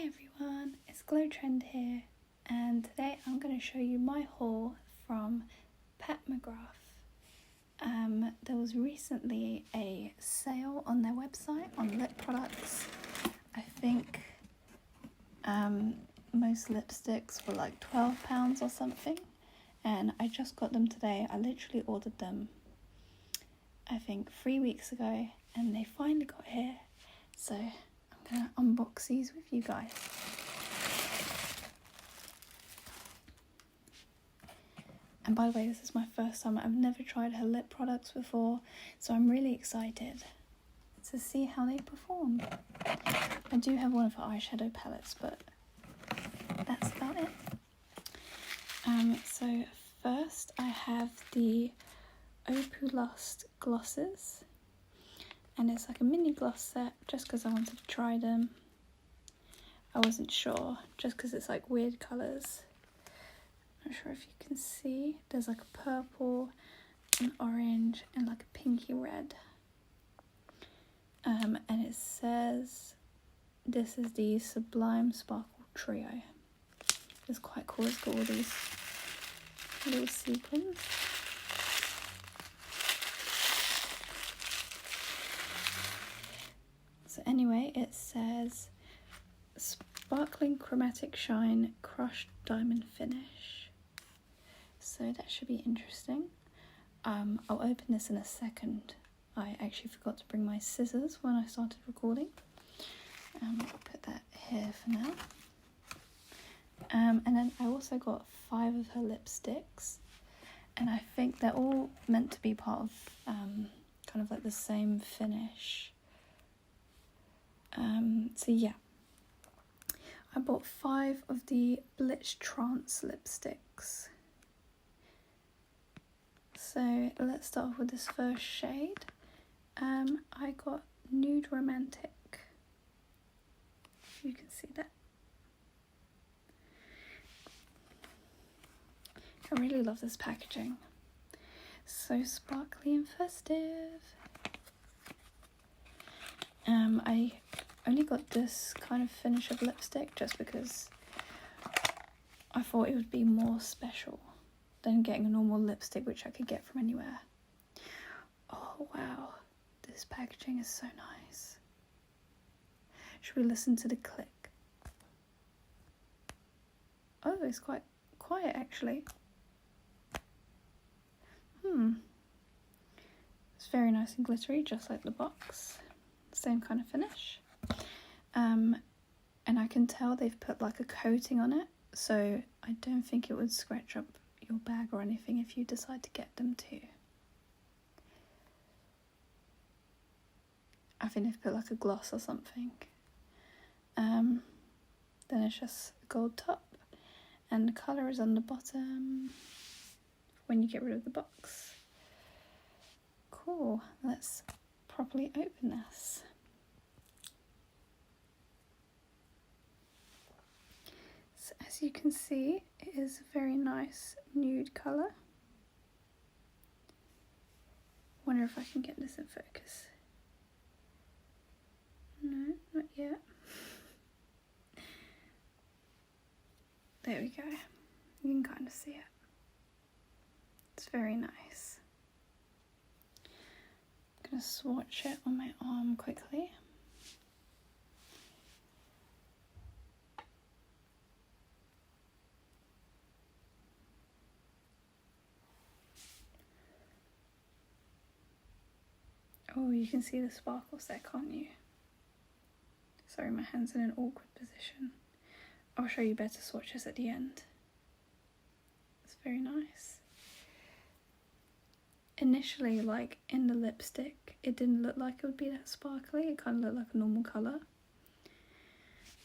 Hey everyone, it's Glow Trend here, and today I'm going to show you my haul from Pat McGrath. There was recently a sale on their website on lip products. I think most lipsticks were like £12 or something, and I just got them today. I literally ordered them I think 3 weeks ago, and they finally got here, so I'm going to unbox these with you guys. And by the way, this is my first time. I've never tried her lip products before, so I'm really excited to see how they perform. I do have one of her eyeshadow palettes, but that's about it. So first I have the Opulust glosses, and it's like a mini gloss set just because I wanted to try them. I wasn't sure, just because it's like weird colours. Not sure if you can see. There's like a purple, an orange, and like a pinky red. And it says this is the Sublime Sparkle Trio. It's quite cool. It's got all these little sequins. So anyway, it says Sparkling Chromatic Shine Crushed Diamond Finish. So that should be interesting. I'll open this in a second. I actually forgot to bring my scissors when I started recording. I'll put that here for now. And then I also got 5 of her lipsticks, and I think they're all meant to be part of kind of like the same finish. So yeah, I bought 5 of the BlitzTrance Lipsticks. So let's start off with this first shade. I got Nude Romantique. You can see that. I really love this packaging. So sparkly and festive. I only got this kind of finish of lipstick just because I thought it would be more special than getting a normal lipstick, which I could get from anywhere. Oh wow, this packaging is so nice. Should we listen to the click? Oh, it's quite quiet actually. It's very nice and glittery, just like the box. Same kind of finish. And I can tell they've put like a coating on it, so I don't think it would scratch up your bag or anything if you decide to get them too. I think they've put like a gloss or something. Then it's just a gold top, and the colour is on the bottom when you get rid of the box. Cool, let's properly open this. So as you can see, it is a very nice nude colour. Wonder if I can get this in focus. No, not yet. There we go. You can kind of see it. It's very nice. I'm going to swatch it on my arm quickly. Oh, you can see the sparkles there, can't you? Sorry, my hand's in an awkward position. I'll show you better swatches at the end. It's very nice. Initially, like in the lipstick, it didn't look like it would be that sparkly. It kind of looked like a normal colour.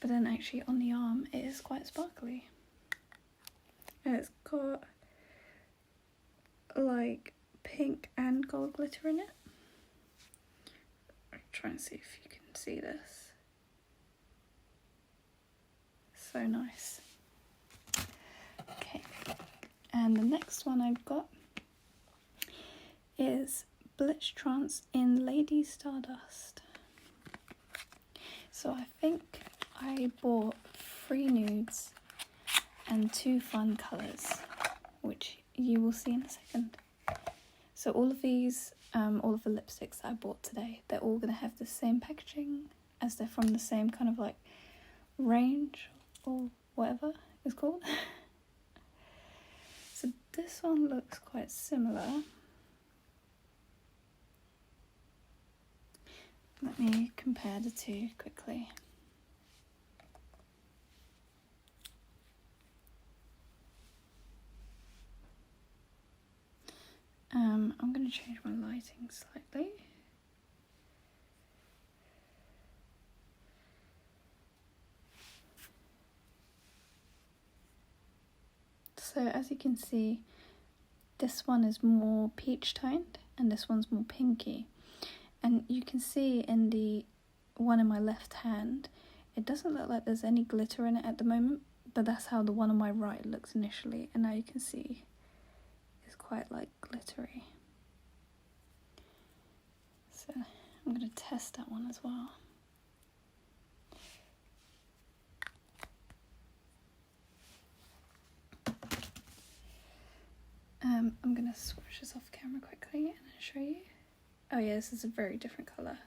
But then actually on the arm, it is quite sparkly. And it's got like pink and gold glitter in it. I'll try and see if you can see this. So nice. Okay, and the next one I've got is BlitzTrance in Lady Stardust. So I think I bought 3 nudes and 2 fun colours, which you will see in a second. So all of these, all of the lipsticks that I bought today, they're all going to have the same packaging, as they're from the same kind of like range or whatever it's called. So this one looks quite similar. Let me compare the two quickly. I'm going to change my lighting slightly. So as you can see, this one is more peach toned and this one's more pinky. And you can see in the one in my left hand, it doesn't look like there's any glitter in it at the moment, but that's how the one on my right looks initially. And now you can see it's quite like glittery. So I'm going to test that one as well. I'm going to swatch this off camera quickly and show you. Oh yeah, this is a very different colour.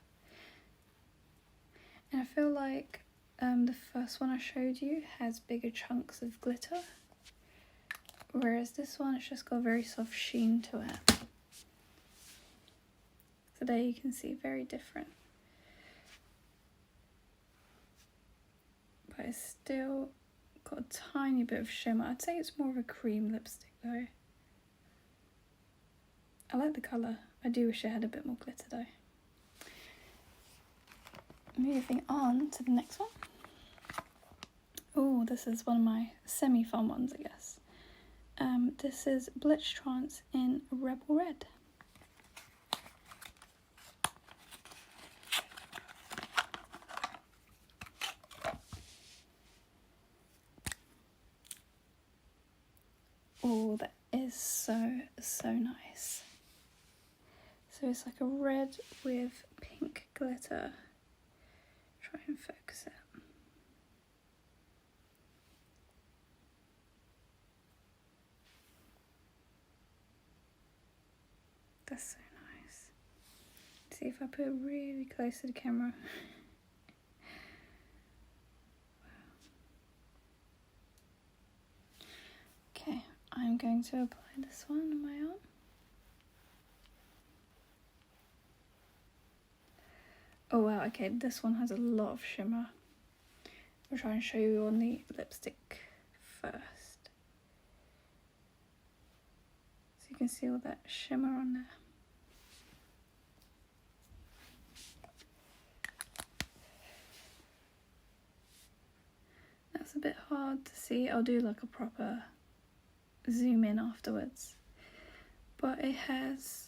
And I feel like the first one I showed you has bigger chunks of glitter, whereas this one, it's just got a very soft sheen to it. So there you can see, very different. But it's still got a tiny bit of shimmer. I'd say it's more of a cream lipstick though. I like the colour. I do wish it had a bit more glitter though. Moving on to the next one. Oh, this is one of my semi-fun ones, I guess. This is BlitzTrance in Rebel Red. Oh, that is so nice. So it's like a red with pink glitter. Try and focus it. That's so nice. See if I put it really close to the camera. Okay, I'm going to apply this one on my arm. Oh wow, okay, this one has a lot of shimmer. I'll try and show you on the lipstick first. So you can see all that shimmer on there. That's a bit hard to see. I'll do like a proper zoom in afterwards. But it has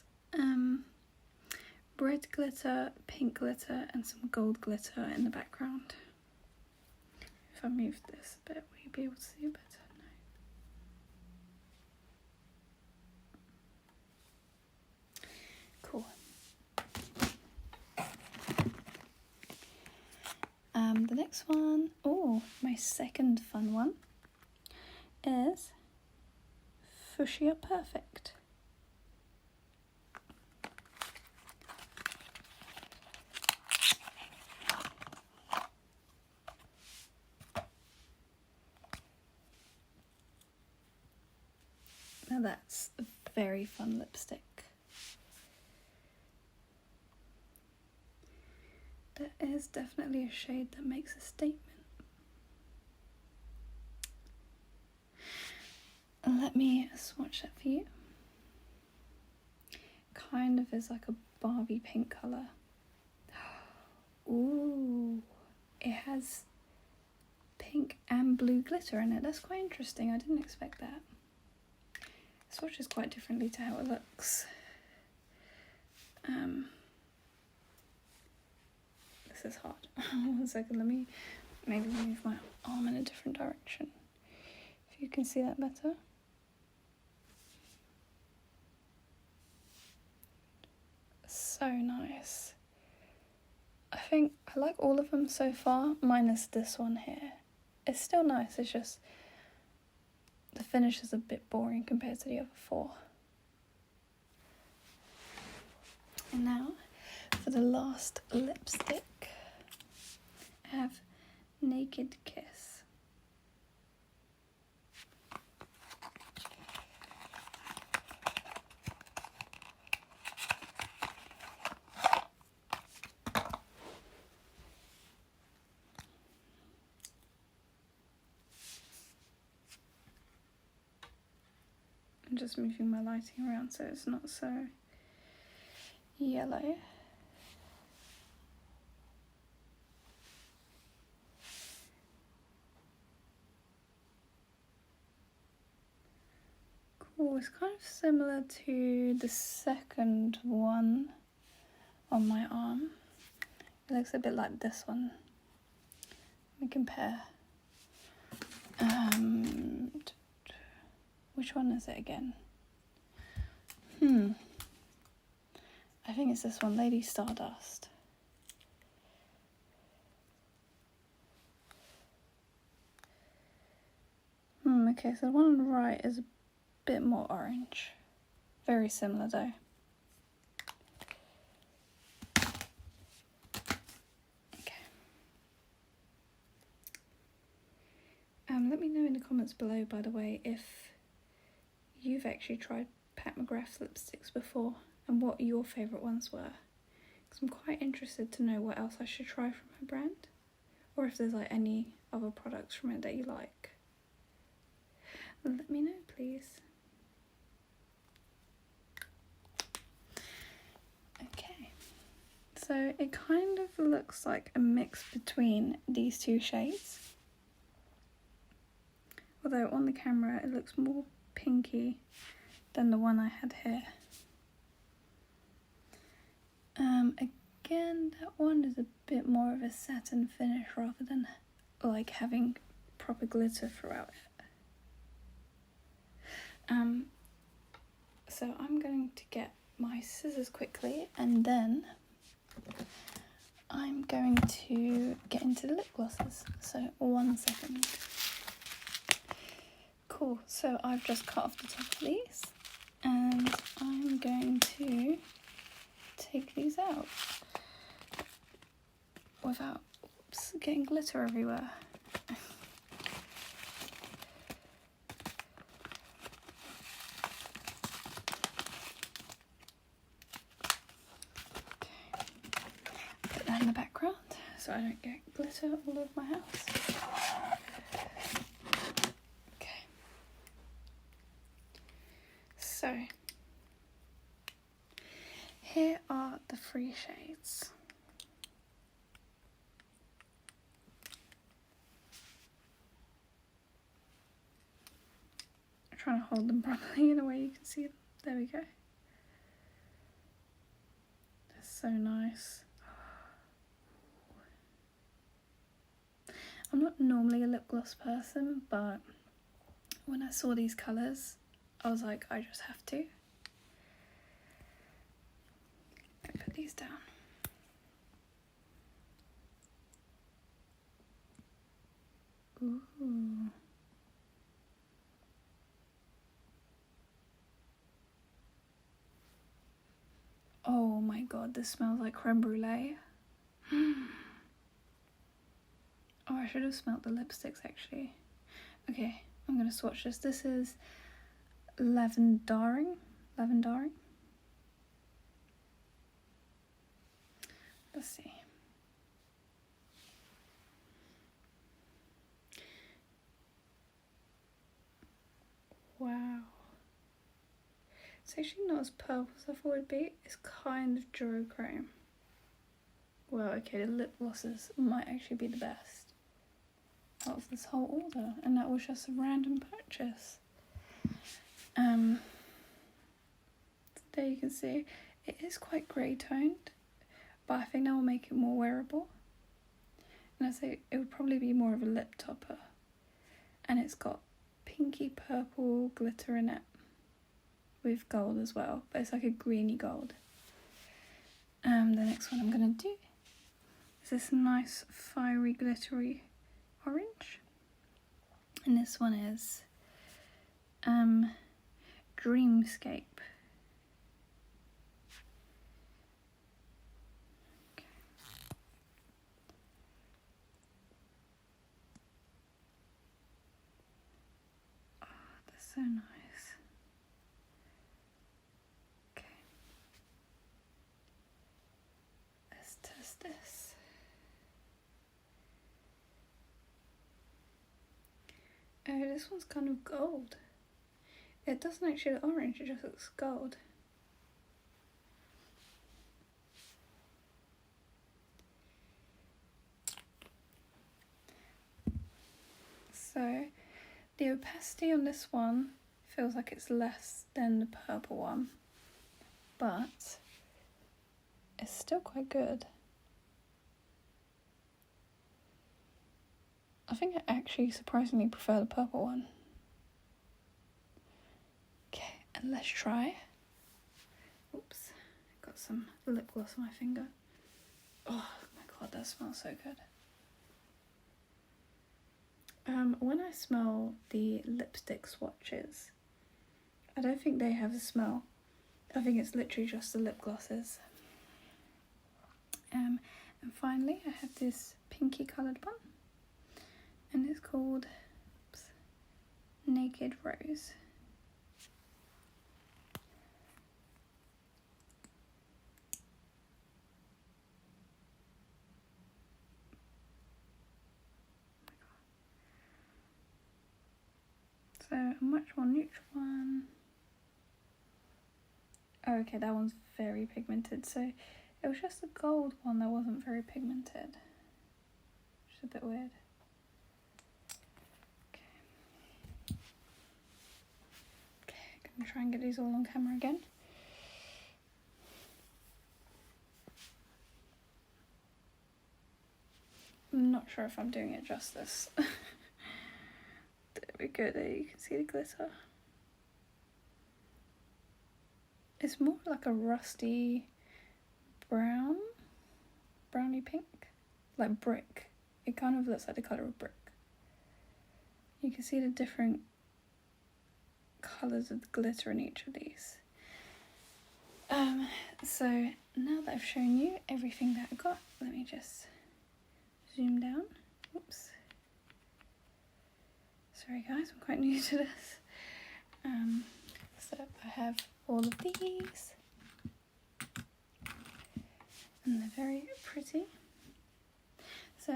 red glitter, pink glitter, and some gold glitter in the background. If I move this a bit, will you be able to see it better? No. Cool. The next one, oh, my second fun one, is Fuchsia Perfect. Now that's a very fun lipstick. That is definitely a shade that makes a statement. Let me swatch that for you. Kind of is like a Barbie pink colour. Ooh, it has pink and blue glitter in it. That's quite interesting. I didn't expect that. It swatches quite differently to how it looks. This is hard. 1 second, let me maybe move my arm in a different direction. If you can see that better. So nice. I think I like all of them so far, minus this one here. It's still nice, it's just the finish is a bit boring compared to the other four. And now, for the last lipstick, I have Naked Kiss. I'm just moving my lighting around so it's not so yellow. Cool, it's kind of similar to the second one on my arm. It looks a bit like this one. Let me compare. Which one is it again? I think it's this one, Lady Stardust. Okay, so the one on the right is a bit more orange. Very similar though. Okay. Let me know in the comments below, by the way, if you've actually tried Pat McGrath lipsticks before and what your favourite ones were. Because I'm quite interested to know what else I should try from her brand. Or if there's like any other products from it that you like. Let me know, please. Okay. So it kind of looks like a mix between these two shades. Although on the camera it looks more pinky than the one I had here. Again, that one is a bit more of a satin finish rather than like having proper glitter throughout it. So I'm going to get my scissors quickly and then I'm going to get into the lip glosses. So 1 second. Cool, so I've just cut off the top of these and I'm going to take these out without getting glitter everywhere. Put that in the background so I don't get glitter all over my house. Okay. So, here are the 3 shades. I'm trying to hold them properly in a way you can see them. There we go. They're so nice. I'm not normally a lip gloss person, but when I saw these colours, I was like, I just have to. Put these down. Ooh. Oh my god, this smells like creme brulee. Oh, I should have smelt the lipsticks actually. Okay, I'm gonna swatch this. This is Lavendaring. Let's see. Wow. It's actually not as purple as I thought it would be. It's kind of duochrome. Well, okay, the lip glosses might actually be the best out of this whole order, and that was just a random purchase. There you can see it is quite grey toned, but I think that will make it more wearable. And I say it would probably be more of a lip topper, and it's got pinky purple glitter in it with gold as well, but it's like a greeny gold. The next one I'm gonna do this nice fiery glittery orange, and this one is Dreamscape. Okay. Oh, that's so nice. Okay, let's test this. Oh, this one's kind of gold. It doesn't actually look orange, it just looks gold. So, the opacity on this one feels like it's less than the purple one, but it's still quite good. I think I actually surprisingly prefer the purple one. Okay, and let's try. Oops, got some lip gloss on my finger. Oh my god, that smells so good. When I smell the lipstick swatches, I don't think they have a smell. I think it's literally just the lip glosses. And finally, I have this pinky coloured one, and it's called Naked Rose. So a much more neutral one. Oh, okay, that one's very pigmented. So it was just the gold one that wasn't very pigmented, which is a bit weird. Okay, gonna try and get these all on camera again. I'm not sure if I'm doing it justice. There we go, there you can see the glitter. It's more like a rusty brown, browny pink, like brick. It kind of looks like the colour of brick. You can see the different colours of the glitter in each of these. So now that I've shown you everything that I got, let me just zoom down. Oops. Sorry guys, I'm quite new to this. So I have all of these, and they're very pretty. So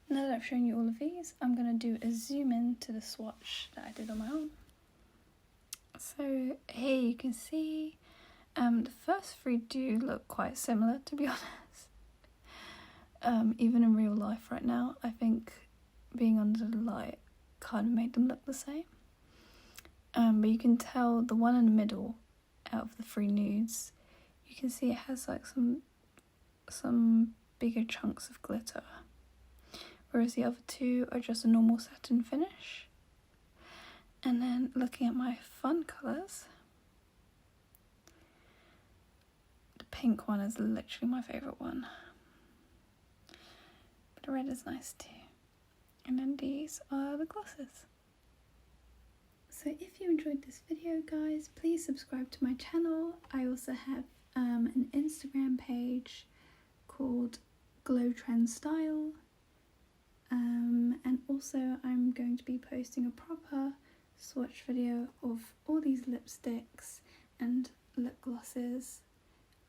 now that I've shown you all of these, I'm going to do a zoom in to the swatch that I did on my arm. So here you can see the first three do look quite similar, to be honest. Even in real life right now, I think being under the light kind of made them look the same. But you can tell the one in the middle, out of the three nudes, you can see it has like some bigger chunks of glitter, whereas the other two are just a normal satin finish. And then looking at my fun colours, the pink one is literally my favourite one, but the red is nice too. And then these are the glosses. So if you enjoyed this video guys, please subscribe to my channel. I also have an Instagram page called BlitzTrance Style, and also I'm going to be posting a proper swatch video of all these lipsticks and lip glosses,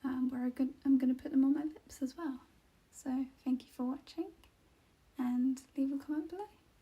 where I'm going to put them on my lips as well. So thank you for watching.